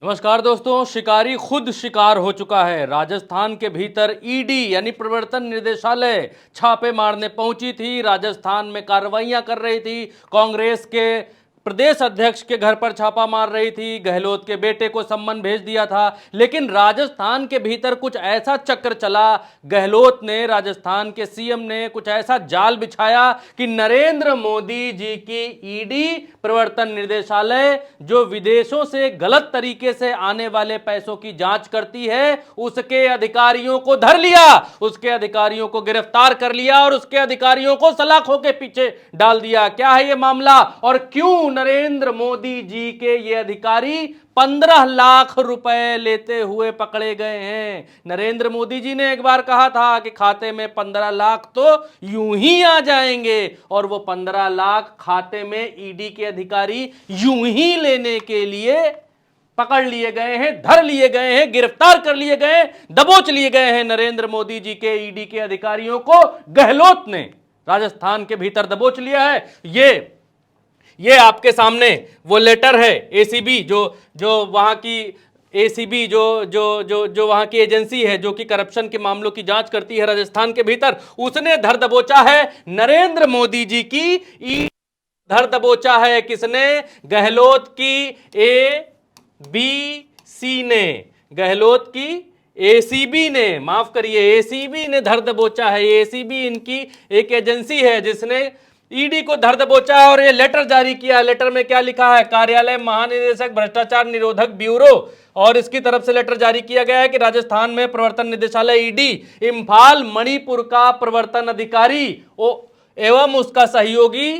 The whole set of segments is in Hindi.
नमस्कार दोस्तों, शिकारी खुद शिकार हो चुका है। राजस्थान के भीतर ईडी यानी प्रवर्तन निदेशालय छापे मारने पहुंची थी, राजस्थान में कार्रवाइयां कर रही थी, कांग्रेस के प्रदेश अध्यक्ष के घर पर छापा मार रही थी, गहलोत के बेटे को सम्मन भेज दिया था। लेकिन राजस्थान के भीतर कुछ ऐसा चक्र चला, गहलोत ने, राजस्थान के सीएम ने कुछ ऐसा जाल बिछाया कि नरेंद्र मोदी जी की ईडी प्रवर्तन निदेशालय जो विदेशों से गलत तरीके से आने वाले पैसों की जांच करती है, उसके अधिकारियों को धर लिया, उसके अधिकारियों को गिरफ्तार कर लिया और उसके अधिकारियों को सलाखों के पीछे डाल दिया। क्या है यह मामला और क्यों नरेंद्र मोदी जी के ये अधिकारी 15 लाख रुपए लेते हुए पकड़े गए हैं? नरेंद्र मोदी जी ने एक बार कहा था कि खाते में 15 लाख तो यूं ही आ जाएंगे, और वो 15 लाख खाते में ईडी के अधिकारी यूं ही लेने के लिए पकड़ लिए गए हैं, धर लिए गए हैं, गिरफ्तार कर लिए गए, दबोच लिए गए हैं। नरेंद्र मोदी जी के ईडी के अधिकारियों को गहलोत ने राजस्थान के भीतर दबोच लिया है। ये आपके सामने वो लेटर है एसीबी, जो वहां की एसीबी जो वहां की एजेंसी है जो कि करप्शन के मामलों की जांच करती है राजस्थान के भीतर, उसने धर दबोचा है नरेंद्र मोदी जी की धर दबोचा है। किसने? गहलोत की एबीसी ने, गहलोत की एसीबी ने, माफ करिए, एसीबी ने धर दबोचा है। एसीबी इनकी एक एजेंसी है जिसने ईडी को धर दबोचा है और ये लेटर जारी किया। लेटर में क्या लिखा है? कार्यालय महानिदेशक भ्रष्टाचार निरोधक ब्यूरो, और इसकी तरफ से लेटर जारी किया गया है कि राजस्थान में प्रवर्तन निदेशालय ईडी इंफाल मणिपुर का प्रवर्तन अधिकारी एवं उसका सहयोगी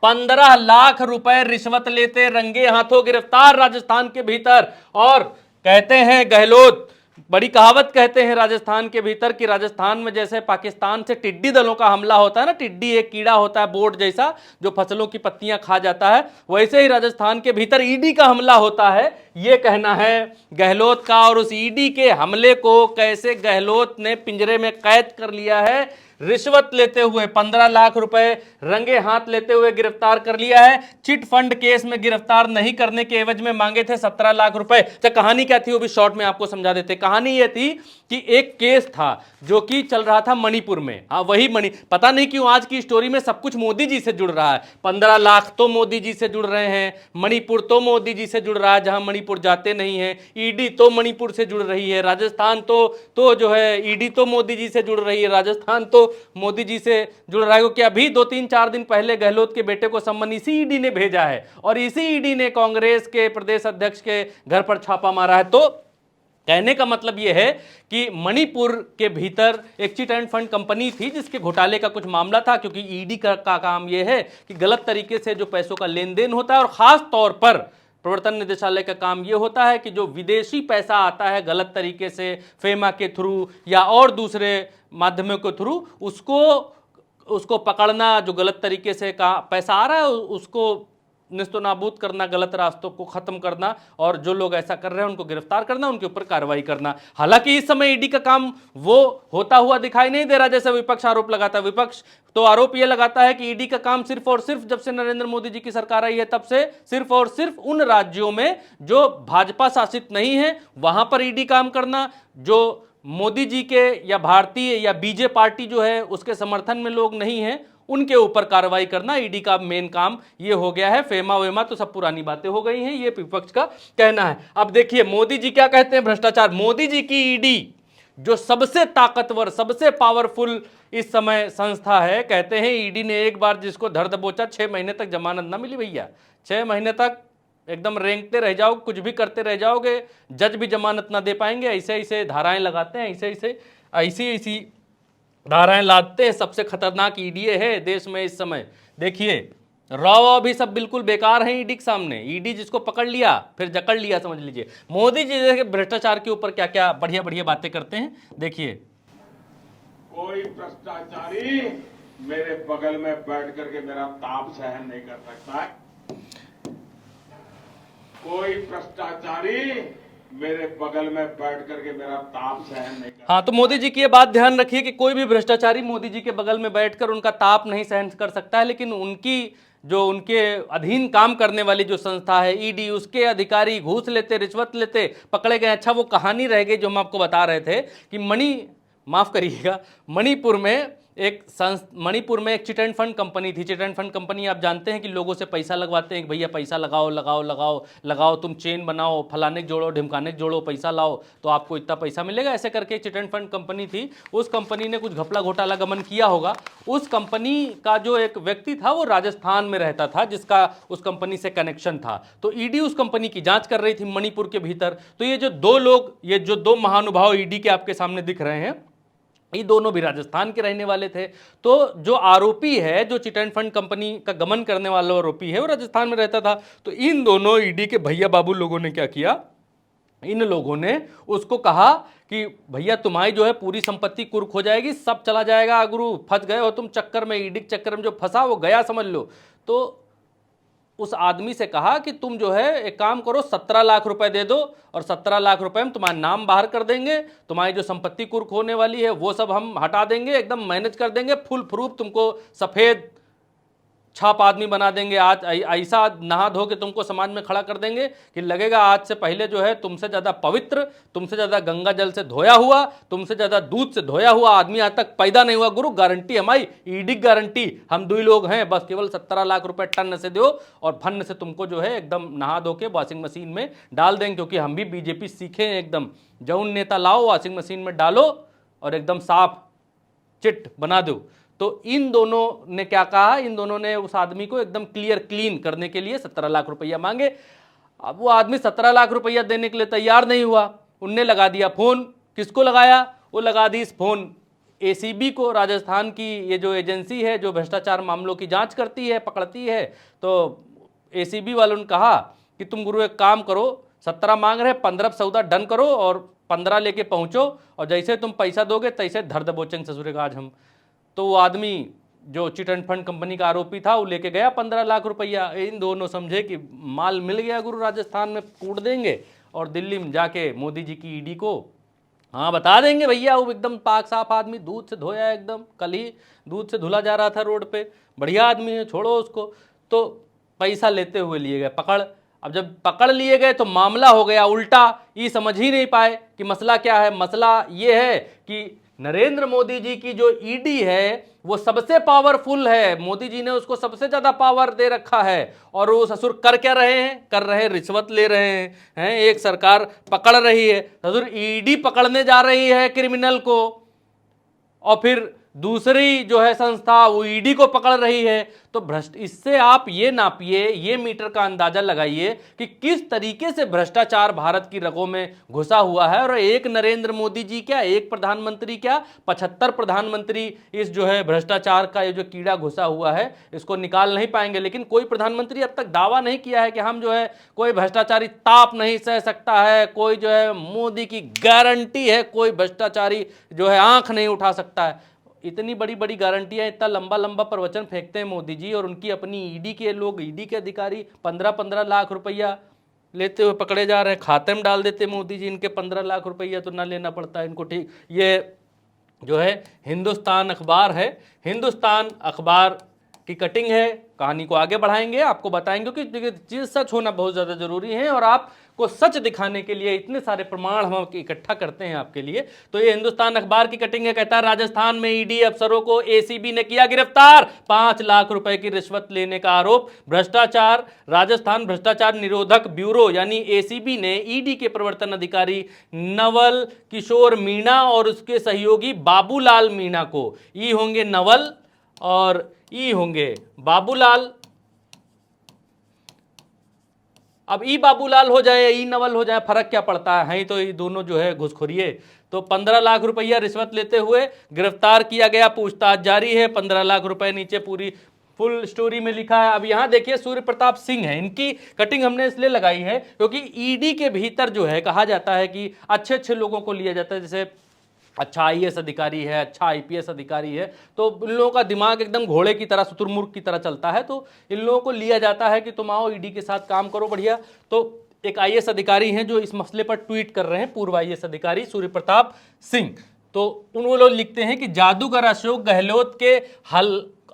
15 लाख रुपए रिश्वत लेते रंगे हाथों गिरफ्तार राजस्थान के भीतर। और कहते हैं गहलोत, बड़ी कहावत कहते हैं राजस्थान के भीतर कि राजस्थान में जैसे पाकिस्तान से टिड्डी दलों का हमला होता है ना, टिड्डी एक कीड़ा होता है बोर्ड जैसा जो फसलों की पत्तियां खा जाता है, वैसे ही राजस्थान के भीतर ईडी का हमला होता है, ये कहना है गहलोत का। और उस ईडी के हमले को कैसे गहलोत ने पिंजरे में कैद कर लिया है, रिश्वत लेते हुए 15 लाख रुपए रंगे हाथ लेते हुए गिरफ्तार कर लिया है। चिट फंड केस में गिरफ्तार नहीं करने के एवज में मांगे थे 17 लाख रुपए। तो कहानी क्या थी वो भी शॉर्ट में आपको समझा देते। कहानी ये थी कि एक केस था जो कि चल रहा था मणिपुर में। हाँ, वही पता नहीं क्यों आज की स्टोरी में सब कुछ मोदी जी से जुड़ रहा है। 15 लाख तो मोदी जी से जुड़ रहे हैं, मणिपुर तो मोदी जी से जुड़ रहा है जहां मणिपुर जाते नहीं है, ईडी तो मणिपुर से जुड़ रही है, राजस्थान तो जो है ईडी तो मोदी जी से जुड़ रही है, राजस्थान तो मोदी जी से जुड़ रहा है। क्योंकि अभी 2-3-4 दिन पहले गहलोत के बेटे को सम्मन इसी ईडी ने भेजा है और इसी ईडी ने कांग्रेस के प्रदेश अध्यक्ष के घर पर छापा मारा है। तो कहने का मतलब यह है कि मणिपुर के भीतर एक चिट एंड फंड कंपनी थी जिसके घोटाले का कुछ मामला था। क्योंकि ईडी का काम यह है कि गलत तरीके से जो पैसों का लेन देन होता है, और खास तौर पर प्रवर्तन निदेशालय का काम यह होता है कि जो विदेशी पैसा आता है गलत तरीके से फेमा के थ्रू या और दूसरे माध्यमों के थ्रू, उसको पकड़ना, जो गलत तरीके से का पैसा आ रहा है उसको निस्तो नाबूद करना, गलत रास्तों को खत्म करना, और जो लोग ऐसा कर रहे हैं उनको गिरफ्तार करना, उनके ऊपर कार्रवाई करना। हालांकि इस समय ईडी का काम वो होता हुआ दिखाई नहीं दे रहा जैसे विपक्ष आरोप लगाता है। विपक्ष तो आरोप यह लगाता है कि ईडी का काम सिर्फ और सिर्फ जब से नरेंद्र मोदी जी की सरकार आई है तब से सिर्फ और सिर्फ उन राज्यों में जो भाजपा शासित नहीं है वहां पर ईडी काम करना, जो मोदी जी के या भारतीय या बीजेपी पार्टी जो है उसके समर्थन में लोग नहीं हैं उनके ऊपर कार्रवाई करना ईडी का मेन काम ये हो गया है। फेमा वेमा तो सब पुरानी बातें हो गई हैं, ये विपक्ष का कहना है। अब देखिए मोदी जी क्या कहते हैं भ्रष्टाचार। मोदी जी की ईडी जो सबसे ताकतवर, सबसे पावरफुल इस समय संस्था है, कहते हैं ईडी ने एक बार जिसको धर दबोचा 6 महीने तक जमानत ना मिली भैया। 6 महीने तक एकदम रेंगते रह जाओ, कुछ भी करते रह जाओगे, जज भी जमानत ना दे पाएंगे। ऐसे ऐसे धाराएं लगाते हैं, ऐसी धाराएं लादते हैं। सबसे खतरनाक ईडी है देश में इस समय। देखिए रॉ भी सब बिल्कुल बेकार है ईडी के सामने। ईडी जिसको पकड़ लिया फिर जकड़ लिया, समझ लीजिए। मोदी जी भ्रष्टाचार के ऊपर क्या क्या बढ़िया बढ़िया बातें करते हैं, देखिए। कोई भ्रष्टाचारी मेरे बगल में बैठ करके मेरा ताप सहन नहीं कर सकता है। कोई भ्रष्टाचारी मेरे बगल में बैठ करके मेरा ताप सहन नहीं कर। हाँ, तो मोदी जी की ये बात ध्यान रखिए कि कोई भी भ्रष्टाचारी मोदी जी के बगल में बैठकर उनका ताप नहीं सहन कर सकता है, लेकिन उनकी जो उनके अधीन काम करने वाली जो संस्था है ईडी, उसके अधिकारी घूस लेते, रिश्वत लेते, पकड़े गए। अच्छा, वो कहानी रह गई जो हम आपको बता रहे थे कि माफ करिएगा, मणिपुर में एक चिट एंड फंड कंपनी थी। चिट एंड फंड कंपनी आप जानते हैं कि लोगों से पैसा लगवाते हैं कि भैया पैसा लगाओ लगाओ लगाओ लगाओ, तुम चेन बनाओ, फलाने के जोड़ो, ढिमकाने के जोड़ो, पैसा लाओ तो आपको इतना पैसा मिलेगा। ऐसे करके चिट एंड फंड कंपनी थी। उस कंपनी ने कुछ घपला घोटाला गमन किया होगा। उस कंपनी का जो एक व्यक्ति था वो राजस्थान में रहता था, जिसका उस कंपनी से कनेक्शन था। तो ईडी उस कंपनी की जांच कर रही थी मणिपुर के भीतर। तो ये जो दो महानुभाव ईडी के आपके सामने दिख रहे हैं, ये दोनों भी राजस्थान के रहने वाले थे। तो जो आरोपी है, जो चिट एंड फंड कंपनी का गमन करने वाला आरोपी है, वो राजस्थान में रहता था। तो इन दोनों ईडी के भैया बाबू लोगों ने क्या किया, इन लोगों ने उसको कहा कि भैया तुम्हारी जो है पूरी संपत्ति कुर्क हो जाएगी, सब चला जाएगा, गुरु फंस गए हो तुम चक्कर में, ईडी के चक्कर में जो फंसा वो गया समझ लो। तो उस आदमी से कहा कि तुम जो है एक काम करो, 17 लाख रुपए दे दो और 17 लाख रुपए में तुम्हारा नाम बाहर कर देंगे, तुम्हारी जो संपत्ति कुर्क होने वाली है वो सब हम हटा देंगे, एकदम मैनेज कर देंगे, फुल प्रूफ तुमको सफेद छाप आदमी बना देंगे। आज ऐसा नहा धो के तुमको समाज में खड़ा कर देंगे कि लगेगा आज से पहले जो है तुमसे ज्यादा पवित्र, तुमसे ज्यादा गंगा जल से धोया हुआ, तुमसे ज्यादा दूध से धोया हुआ आदमी आज तक पैदा नहीं हुआ। गुरु गारंटी हमारी, ईडी गारंटी, हम दो ही लोग हैं, बस केवल 17 लाख रुपए टन से दो और फन से तुमको जो है एकदम नहा धो के वॉशिंग मशीन में डाल देंगे। क्योंकि हम भी बीजेपी सीखे हैं, एकदम जौन नेता लाओ वॉशिंग मशीन में डालो और एकदम साफ चिट बना दो। तो इन दोनों ने क्या कहा, इन दोनों ने उस आदमी को एकदम क्लीन करने के लिए 17 लाख रुपया मांगे। अब वो आदमी 17 लाख रुपया देने के लिए तैयार नहीं हुआ। उनने लगा दिया फोन। किसको लगाया? वो लगा दी इस फोन एसीबी को, राजस्थान की ये जो एजेंसी है जो भ्रष्टाचार मामलों की जांच करती है, पकड़ती है। तो एसीबी वालों ने कहा कि तुम गुरु एक काम करो, 17 मांग रहे, 15 सौदा डन करो और 15 लेके पहुंचो और जैसे तुम पैसा दोगे तैसे धर दबोचेंगे ससुरे का आज हम। तो वो आदमी जो चिट एंड फंड कंपनी का आरोपी था वो लेके गया 15 लाख रुपया। इन दोनों समझे कि माल मिल गया गुरु, राजस्थान में कूट देंगे और दिल्ली में जाके मोदी जी की ईडी को हाँ बता देंगे भैया वो एकदम पाक साफ आदमी, दूध से धोया, एकदम कल ही दूध से धुला जा रहा था रोड पे, बढ़िया आदमी है, छोड़ो उसको। तो पैसा लेते हुए लिए गए पकड़। अब जब पकड़ लिए गए तो मामला हो गया उल्टा। ये समझ ही नहीं पाए कि मसला क्या है। मसला ये है कि नरेंद्र मोदी जी की जो ईडी है वो सबसे पावरफुल है, मोदी जी ने उसको सबसे ज्यादा पावर दे रखा है। और वो ससुर कर क्या रहे हैं? कर रहे हैं रिश्वत ले रहे हैं। एक सरकार पकड़ रही है, ससुर ईडी पकड़ने जा रही है क्रिमिनल को, और फिर दूसरी जो है संस्था वो ईडी को पकड़ रही है। तो भ्रष्ट, इससे आप ये नापिए, ये मीटर का अंदाजा लगाइए कि किस तरीके से भ्रष्टाचार भारत की रगों में घुसा हुआ है। और एक नरेंद्र मोदी जी क्या, एक प्रधानमंत्री क्या, 75 प्रधानमंत्री इस जो है भ्रष्टाचार का ये जो कीड़ा घुसा हुआ है इसको निकाल नहीं पाएंगे। लेकिन कोई प्रधानमंत्री अब तक दावा नहीं किया है कि हम जो है कोई भ्रष्टाचारी ताप नहीं सह सकता है, कोई जो है मोदी की गारंटी है, कोई भ्रष्टाचारी जो है आंख नहीं उठा सकता है। इतनी बड़ी बड़ी गारंटियां, इतना लंबा लंबा प्रवचन फेंकते हैं मोदी जी, और उनकी अपनी ईडी के लोग, ईडी के अधिकारी 15-15 लाख रुपया लेते हुए पकड़े जा रहे हैं। खाते में डाल देते मोदी जी इनके 15 लाख रुपया, तो ना लेना पड़ता है इनको। ठीक, ये जो है हिंदुस्तान अखबार है, हिंदुस्तान अखबार की कटिंग है। कहानी को आगे बढ़ाएंगे, आपको बताएंगे कि चीज सच होना बहुत ज्यादा जरूरी है और आपको सच दिखाने के लिए इतने सारे प्रमाण हम इकट्ठा करते हैं आपके लिए। तो ये हिंदुस्तान अखबार की कटिंग है। कहता है राजस्थान में ईडी अफसरों को एसीबी ने किया गिरफ्तार, 5 लाख रुपए की रिश्वत लेने का आरोप। भ्रष्टाचार, राजस्थान भ्रष्टाचार निरोधक ब्यूरो यानी एसीबी ने ईडी के प्रवर्तन अधिकारी नवल किशोर मीणा और उसके सहयोगी बाबूलाल मीणा को, ई होंगे नवल और ई होंगे बाबूलाल। अब ई बाबूलाल हो जाए, ई नवल हो जाए, फर्क क्या पड़ता है तो ये दोनों जो है घुसखोरिए। तो 15 लाख रुपया रिश्वत लेते हुए गिरफ्तार किया गया, पूछताछ जारी है। 15 लाख रुपए नीचे पूरी फुल स्टोरी में लिखा है। अब यहां देखिए सूर्य प्रताप सिंह है, इनकी कटिंग हमने इसलिए लगाई है क्योंकि ईडी के भीतर जो है कहा जाता है कि अच्छे अच्छे लोगों को लिया जाता है, जैसे अच्छा आईएएस अधिकारी है, अच्छा आईपीएस अधिकारी है, तो इन लोगों का दिमाग एकदम घोड़े की तरह, शुतुरमुर्ग की तरह चलता है। तो इन लोगों को लिया जाता है कि तुम आओ ईडी के साथ काम करो बढ़िया। तो एक आईएएस अधिकारी हैं जो इस मसले पर ट्वीट कर रहे हैं, पूर्व आईएएस अधिकारी सूर्य प्रताप सिंह। तो उन लोग लिखते हैं कि जादूगर अशोक गहलोत के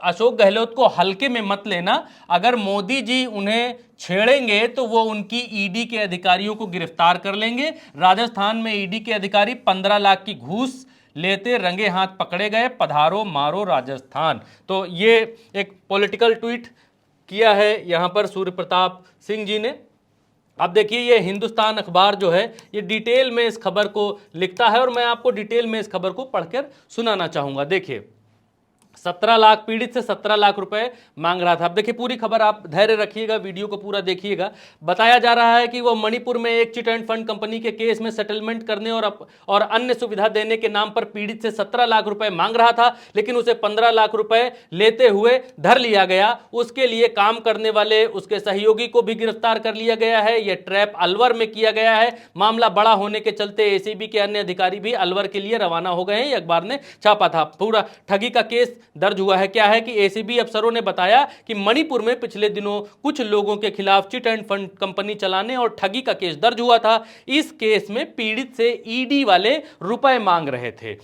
अशोक गहलोत को हल्के में मत लेना। अगर मोदी जी उन्हें छेड़ेंगे तो वो उनकी ईडी के अधिकारियों को गिरफ्तार कर लेंगे। राजस्थान में ईडी के अधिकारी 15 लाख की घूस लेते रंगे हाथ पकड़े गए, पधारो मारो राजस्थान। तो ये एक पॉलिटिकल ट्वीट किया है यहां पर सूर्य प्रताप सिंह जी ने। अब देखिए ये हिंदुस्तान अखबार जो है ये डिटेल में इस खबर को लिखता है और मैं आपको डिटेल में इस खबर को पढ़कर सुनाना चाहूंगा। देखिए 17 लाख, पीड़ित से 17 लाख रुपए मांग रहा था। अब देखिए पूरी खबर आप धैर्य रखिएगा, वीडियो को पूरा देखिएगा। बताया जा रहा है कि वो मणिपुर में एक चिट एंड फंड कंपनी के केस में सेटलमेंट करने और अन्य सुविधा देने के नाम पर पीड़ित से 17 लाख रुपए मांग रहा था, लेकिन उसे 15 लाख रुपए लेते हुए धर लिया गया। उसके लिए काम करने वाले उसके सहयोगी को भी गिरफ्तार कर लिया गया है। यह ट्रैप अलवर में किया गया है। मामला बड़ा होने के चलते एसीबी के अन्य अधिकारी भी अलवर के लिए रवाना हो गए हैं। अखबार ने छापा था। पूरा ठगी का केस दर्ज हुआ है। क्या है कि एसीबी अफसरों ने बताया कि मणिपुर में पिछले दिनों कुछ लोगों के खिलाफ चिट एंड फंड कंपनी चलाने और ठगी का केस दर्ज हुआ था। इस केस में पीड़ित से ईडी वाले रुपए मांग रहे थे।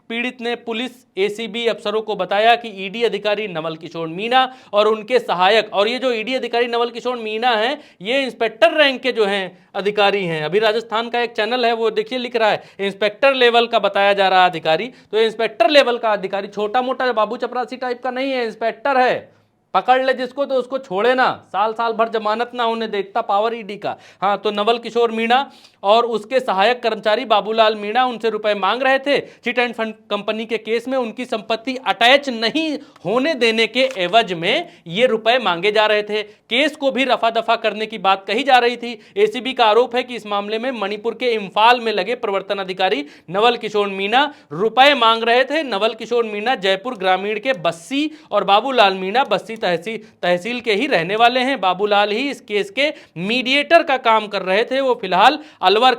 पीड़ित ने पुलिस एसीबी अफसरों को बताया कि ईडी अधिकारी नवल किशोर मीणा और उनके सहायक, और ये जो ईडी अधिकारी नवल किशोर मीणा हैं ये इंस्पेक्टर रैंक के जो हैं अधिकारी हैं। अभी राजस्थान का एक चैनल है वो देखिए लिख रहा है इंस्पेक्टर लेवल का बताया जा रहा है अधिकारी। तो इंस्पेक्टर लेवल का अधिकारी, छोटा मोटा बाबू चपरासी टाइप का नहीं है, इंस्पेक्टर है। पकड़ ले जिसको तो उसको छोड़े ना, साल साल भर जमानत ना होने दे, इतना पावर ईडी का। हाँ, तो नवल किशोर मीणा और उसके सहायक कर्मचारी बाबूलाल मीणा उनसे रुपए मांग रहे थे। चिट एंड फंड कंपनी के केस में उनकी संपत्ति अटैच नहीं होने देने के एवज में ये रुपए मांगे जा रहे थे। केस को भी रफा दफा करने की बात कही जा रही थी। एसीबी का आरोप है कि इस मामले में मणिपुर के इंफाल में लगे प्रवर्तन अधिकारी नवल किशोर मीणा रुपए मांग रहे थे। नवल किशोर मीणा जयपुर ग्रामीण के बस्सी और बाबूलाल मीणा बस्सी तहसील के ही रहने वाले हैं। बाबूलाल ही इस केस के मीडिएटर का काम कर रहे थे। वो फिलहाल अलवर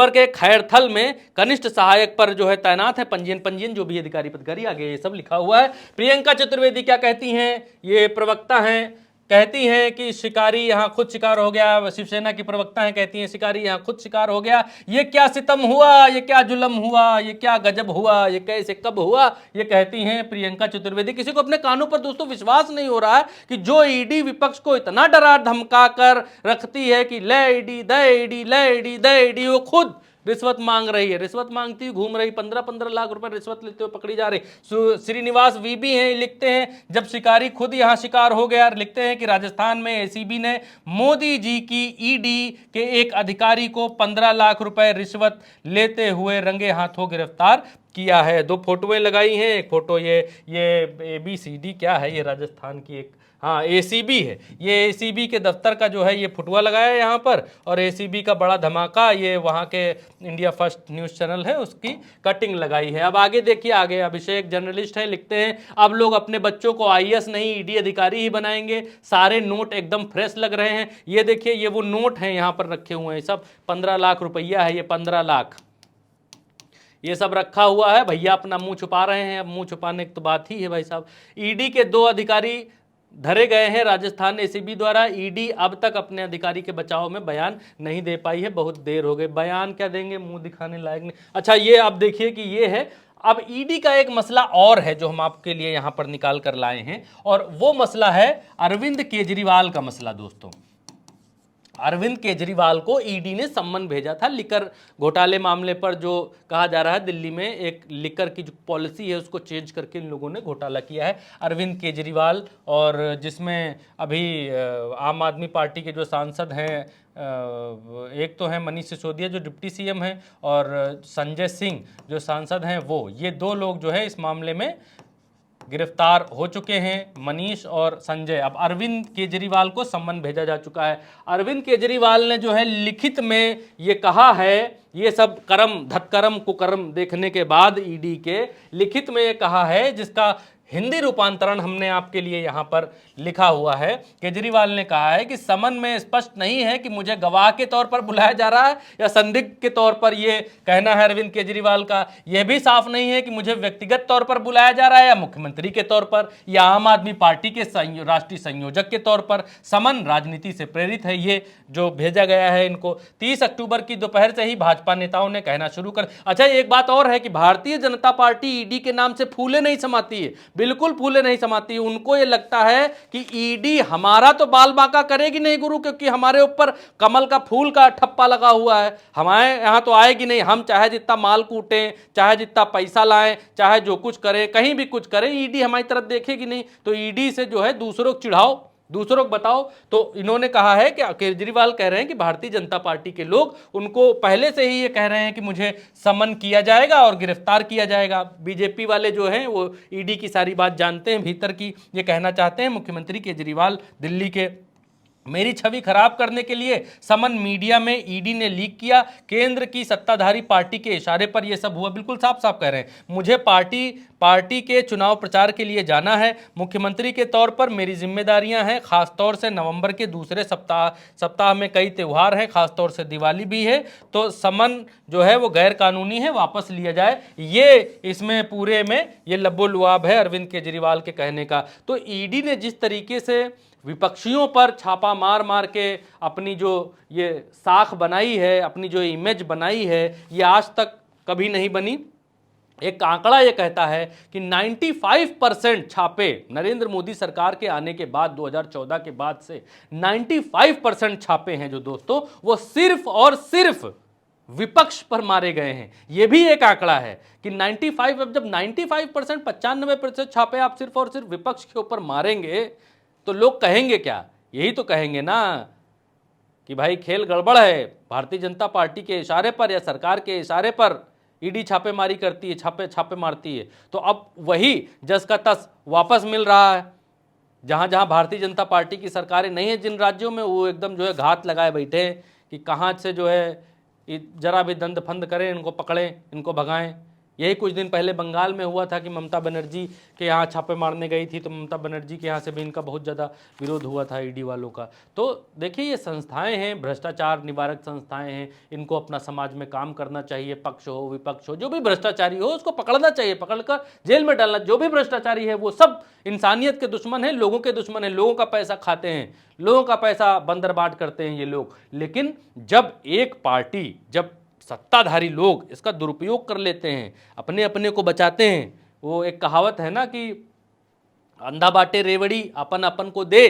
के खैरथल में कनिष्ठ सहायक पर जो है तैनात है। पंजीयन जो भी अधिकारी पदकारी आगे ये सब लिखा हुआ है। प्रियंका चतुर्वेदी क्या कहती हैं, ये प्रवक्ता हैं, कहती हैं कि शिकारी यहाँ खुद शिकार हो गया। शिवसेना की प्रवक्ता हैं, कहती हैं शिकारी यहाँ खुद शिकार हो गया। ये क्या सितम हुआ, ये क्या जुल्म हुआ, ये क्या गजब हुआ, ये कैसे कब हुआ, ये कहती हैं प्रियंका चतुर्वेदी। किसी को अपने कानों पर दोस्तों विश्वास नहीं हो रहा है कि जो ईडी विपक्ष को इतना डरा धमका कर रखती है कि ले ईडी दे ईडी, ले ईडी दे ईडी, वो खुद रिश्वत मांग रही है, रिश्वत मांगती घूम रही, 15-15 लाख रुपए रिश्वत लेते हुए पकड़ी जा रही। श्रीनिवास वीबी हैं, लिखते हैं जब शिकारी खुद यहां शिकार हो गया। लिखते हैं कि राजस्थान में एसीबी ने मोदी जी की ईडी के एक अधिकारी को 15 लाख रुपए रिश्वत लेते हुए रंगे हाथों गिरफ्तार किया है। 2 फोटोएं लगाई हैं। एक फोटो ये ABCD क्या है, ये राजस्थान की एक, हाँ एसीबी है। ये एसीबी के दफ्तर का जो है ये फुटवा लगाया है यहाँ पर, और एसीबी का बड़ा धमाका ये वहाँ के इंडिया फर्स्ट न्यूज़ चैनल है उसकी कटिंग लगाई है। अब आगे देखिए, आगे अभिषेक जर्नलिस्ट है, लिखते हैं अब लोग अपने बच्चों को IAS नहीं ईडी अधिकारी ही बनाएंगे। सारे नोट एकदम फ्रेश लग रहे हैं। ये देखिए ये वो नोट हैं यहाँ पर रखे हुए हैं, सब 15 लाख रुपया है, ये 15 लाख ये सब रखा हुआ है। भैया अपना मुंह छुपा रहे हैं। अब मुंह छुपाने की तो बात ही है भाई साहब। ईडी के 2 अधिकारी धरे गए हैं राजस्थान एसीबी द्वारा। ईडी अब तक अपने अधिकारी के बचाव में बयान नहीं दे पाई है, बहुत देर हो गई। बयान क्या देंगे, मुंह दिखाने लायक नहीं। अच्छा ये आप देखिए कि ये है। अब ईडी का एक मसला और है जो हम आपके लिए यहां पर निकाल कर लाए हैं, और वो मसला है अरविंद केजरीवाल का मसला। दोस्तों अरविंद केजरीवाल को ईडी ने सम्मन भेजा था लिकर घोटाले मामले पर, जो कहा जा रहा है दिल्ली में एक लिकर की जो पॉलिसी है उसको चेंज करके इन लोगों ने घोटाला किया है। अरविंद केजरीवाल, और जिसमें अभी आम आदमी पार्टी के जो सांसद हैं, एक तो हैं मनीष सिसोदिया जो डिप्टी सीएम हैं, और संजय सिंह जो सांसद हैं, वो ये 2 लोग जो है इस मामले में गिरफ्तार हो चुके हैं, मनीष और संजय। अब अरविंद केजरीवाल को सम्मन भेजा जा चुका है। अरविंद केजरीवाल ने जो है लिखित में ये कहा है, ये सब कर्म धत्कर्म कुकर्म देखने के बाद ईडी के लिखित में ये कहा है, जिसका हिंदी रूपांतरण हमने आपके लिए यहाँ पर लिखा हुआ है। केजरीवाल ने कहा है कि समन में स्पष्ट नहीं है कि मुझे गवाह के तौर पर बुलाया जा रहा है या संदिग्ध के तौर पर, ये कहना है अरविंद केजरीवाल का। यह भी साफ नहीं है कि मुझे व्यक्तिगत तौर पर बुलाया जा रहा है या मुख्यमंत्री के तौर पर या आम आदमी पार्टी के राष्ट्रीय संयोजक के तौर पर। समन राजनीति से प्रेरित है, ये जो भेजा गया है इनको। 30 अक्टूबर की दोपहर से ही भाजपा नेताओं ने कहना शुरू कर। अच्छा एक बात और है कि भारतीय जनता पार्टी ईडी के नाम से फूले नहीं समाती है। बिल्कुल फूले नहीं समाती। उनको ये लगता है कि ईडी हमारा तो बाल बांका करेगी नहीं गुरु, क्योंकि हमारे ऊपर कमल का फूल का ठप्पा लगा हुआ है, हमारे यहां तो आएगी नहीं। हम चाहे जितना माल कूटें, चाहे जितना पैसा लाएं, चाहे जो कुछ करें, कहीं भी कुछ करें, ईडी हमारी तरफ देखेगी नहीं। तो ईडी से जो है दूसरों को चिढ़ाओ, दूसरों को बताओ। तो इन्होंने कहा है कि केजरीवाल कह रहे हैं कि भारतीय जनता पार्टी के लोग उनको पहले से ही ये कह रहे हैं कि मुझे समन किया जाएगा और गिरफ्तार किया जाएगा। बीजेपी वाले जो हैं वो ईडी की सारी बात जानते हैं भीतर की। ये कहना चाहते हैं मुख्यमंत्री केजरीवाल दिल्ली के, मेरी छवि खराब करने के लिए समन मीडिया में ईडी ने लीक किया, केंद्र की सत्ताधारी पार्टी के इशारे पर यह सब हुआ। बिल्कुल साफ साफ कह रहे हैं, मुझे पार्टी के चुनाव प्रचार के लिए जाना है। मुख्यमंत्री के तौर पर मेरी जिम्मेदारियां हैं, खासतौर से नवंबर के दूसरे सप्ताह में कई त्यौहार हैं, खासतौर से दिवाली भी है। तो समन जो है वो गैर कानूनी है, वापस लिया जाए। ये इसमें पूरे में ये लब्बो लुआब है अरविंद केजरीवाल के कहने का। तो ईडी ने जिस तरीके से विपक्षियों पर छापा मार मार के अपनी जो ये साख बनाई है, अपनी जो इमेज बनाई है, ये आज तक कभी नहीं बनी। एक आंकड़ा ये कहता है कि 95% छापे नरेंद्र मोदी सरकार के आने के बाद 2014 के बाद से 95% छापे हैं जो दोस्तों, वो सिर्फ और सिर्फ विपक्ष पर मारे गए हैं। यह भी एक आंकड़ा है कि 95, अब जब 95%, 95% छापे आप सिर्फ और सिर्फ विपक्ष के ऊपर मारेंगे तो लोग कहेंगे क्या? यही तो कहेंगे ना कि भाई खेल गड़बड़ है, भारतीय जनता पार्टी के इशारे पर या सरकार के इशारे पर ईडी छापेमारी करती है, छापे मारती है। तो अब वही जस का तस वापस मिल रहा है। जहां जहां भारतीय जनता पार्टी की सरकारें नहीं है, जिन राज्यों में, वो एकदम जो है घात लगाए बैठे हैं कि कहां से जो है जरा भी दंड फंद करें, इनको पकड़ें, इनको भगाएं। यही कुछ दिन पहले बंगाल में हुआ था कि ममता बनर्जी के यहाँ छापे मारने गई थी, तो ममता बनर्जी के यहाँ से भी इनका बहुत ज़्यादा विरोध हुआ था ईडी वालों का। तो देखिए, ये संस्थाएं हैं, भ्रष्टाचार निवारक संस्थाएं हैं, इनको अपना समाज में काम करना चाहिए। पक्ष हो विपक्ष हो, जो भी भ्रष्टाचारी हो उसको पकड़ना चाहिए, पकड़कर जेल में डालना। जो भी भ्रष्टाचारी है वो सब इंसानियत के दुश्मन है, लोगों के दुश्मन है, लोगों का पैसा खाते हैं, लोगों का पैसा बंदरबाट करते हैं ये लोग। लेकिन जब एक पार्टी, जब सत्ताधारी लोग इसका दुरुपयोग कर लेते हैं, अपने अपने को बचाते हैं, वो एक कहावत है ना कि अंधा बाटे रेवड़ी अपन अपन को दे।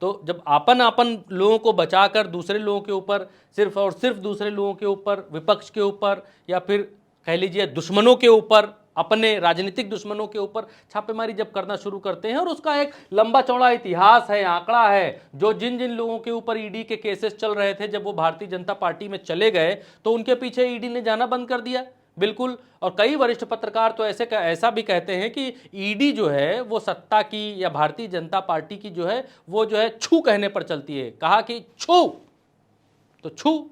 तो जब अपन लोगों को बचाकर दूसरे लोगों के ऊपर, सिर्फ और सिर्फ दूसरे लोगों के ऊपर, विपक्ष के ऊपर, या फिर कह लीजिए दुश्मनों के ऊपर, अपने राजनीतिक दुश्मनों के ऊपर छापेमारी जब करना शुरू करते हैं, और उसका एक लंबा चौड़ा इतिहास है, आंकड़ा है, जो जिन जिन लोगों के ऊपर ईडी के केसेस चल रहे थे, जब वो भारतीय जनता पार्टी में चले गए तो उनके पीछे ईडी ने जाना बंद कर दिया। बिल्कुल। और कई वरिष्ठ पत्रकार तो ऐसा भी कहते हैं कि ईडी जो है वो सत्ता की या भारतीय जनता पार्टी की जो है वो जो है छू कहने पर चलती है। कहा कि छू तो छू,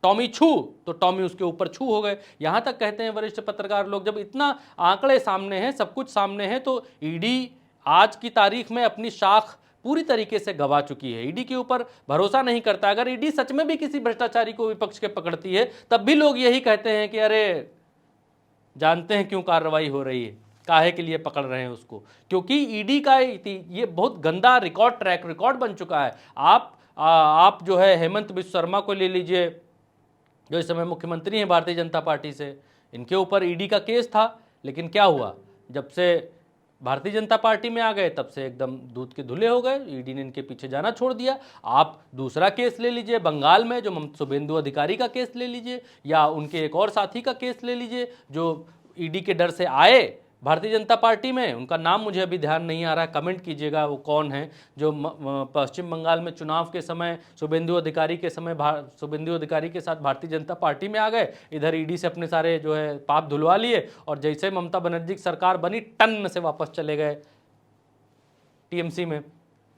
टॉमी छू तो टॉमी उसके ऊपर छू हो गए। यहां तक कहते हैं वरिष्ठ पत्रकार लोग, जब इतना आंकड़े सामने हैं, सब कुछ सामने है, तो ईडी आज की तारीख में अपनी शाख पूरी तरीके से गवा चुकी है। ईडी के ऊपर भरोसा नहीं करता। अगर ईडी सच में भी किसी भ्रष्टाचारी को विपक्ष के पकड़ती है, तब भी लोग यही कहते हैं कि अरे जानते हैं क्यों कार्रवाई हो रही है, काहे के लिए पकड़ रहे हैं उसको, क्योंकि ईडी का ये बहुत गंदा ट्रैक रिकॉर्ड बन चुका है। आप जो है हेमंत बिस्वा शर्मा को ले लीजिए, जो इस समय मुख्यमंत्री हैं भारतीय जनता पार्टी से, इनके ऊपर ईडी का केस था, लेकिन क्या हुआ, जब से भारतीय जनता पार्टी में आ गए तब से एकदम दूध के धुले हो गए, ईडी ने इनके पीछे जाना छोड़ दिया। आप दूसरा केस ले लीजिए बंगाल में, जो शुभेंदु अधिकारी का केस ले लीजिए, या उनके एक और साथी का केस ले लीजिए जो ईडी के डर से आए भारतीय जनता पार्टी में। उनका नाम मुझे अभी ध्यान नहीं आ रहा, कमेंट कीजिएगा वो कौन है, जो पश्चिम बंगाल में चुनाव के समय शुभेंदु अधिकारी के साथ भारतीय जनता पार्टी में आ गए, इधर ईडी से अपने सारे जो है पाप धुलवा लिए, और जैसे ममता बनर्जी की सरकार बनी टन से वापस चले गए टीएमसी में।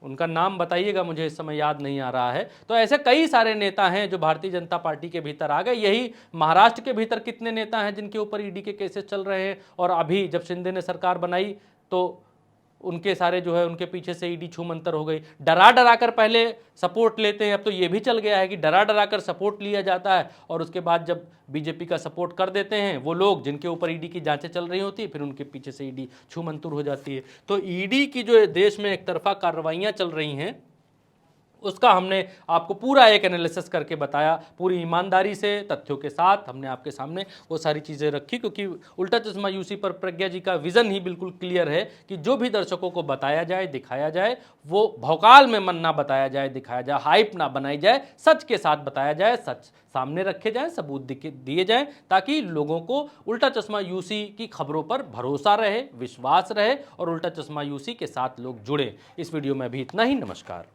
उनका नाम बताइएगा, मुझे इस समय याद नहीं आ रहा है। तो ऐसे कई सारे नेता हैं जो भारतीय जनता पार्टी के भीतर आ गए। यही महाराष्ट्र के भीतर कितने नेता हैं जिनके ऊपर ईडी के केसेस चल रहे हैं, और अभी जब शिंदे ने सरकार बनाई तो उनके सारे जो है उनके पीछे से ईडी छूमंतर हो गई। डरा डरा कर पहले सपोर्ट लेते हैं, अब तो ये भी चल गया है कि डरा डरा कर सपोर्ट लिया जाता है, और उसके बाद जब बीजेपी का सपोर्ट कर देते हैं वो लोग जिनके ऊपर ईडी की जांचें चल रही होती है, फिर उनके पीछे से ईडी छूमंतर हो जाती है। तो ईडी की जो देश में एक तरफा कार्रवाइयां चल रही हैं, उसका हमने आपको पूरा एक एनालिसिस करके बताया, पूरी ईमानदारी से तथ्यों के साथ हमने आपके सामने वो सारी चीज़ें रखी, क्योंकि उल्टा चश्मा यूसी पर प्रज्ञा जी का विज़न ही बिल्कुल क्लियर है कि जो भी दर्शकों को बताया जाए, दिखाया जाए, वो भौकाल में मन ना बताया जाए, दिखाया जाए, हाइप ना बनाई जाए, सच के साथ बताया जाए, सच सामने रखे जाए, सबूत दिए जाएं, ताकि लोगों को उल्टा चश्मा यूसी की खबरों पर भरोसा रहे, विश्वास रहे और उल्टा चश्मा यूसी के साथ लोग जुड़े। इस वीडियो में भी इतना ही। नमस्कार।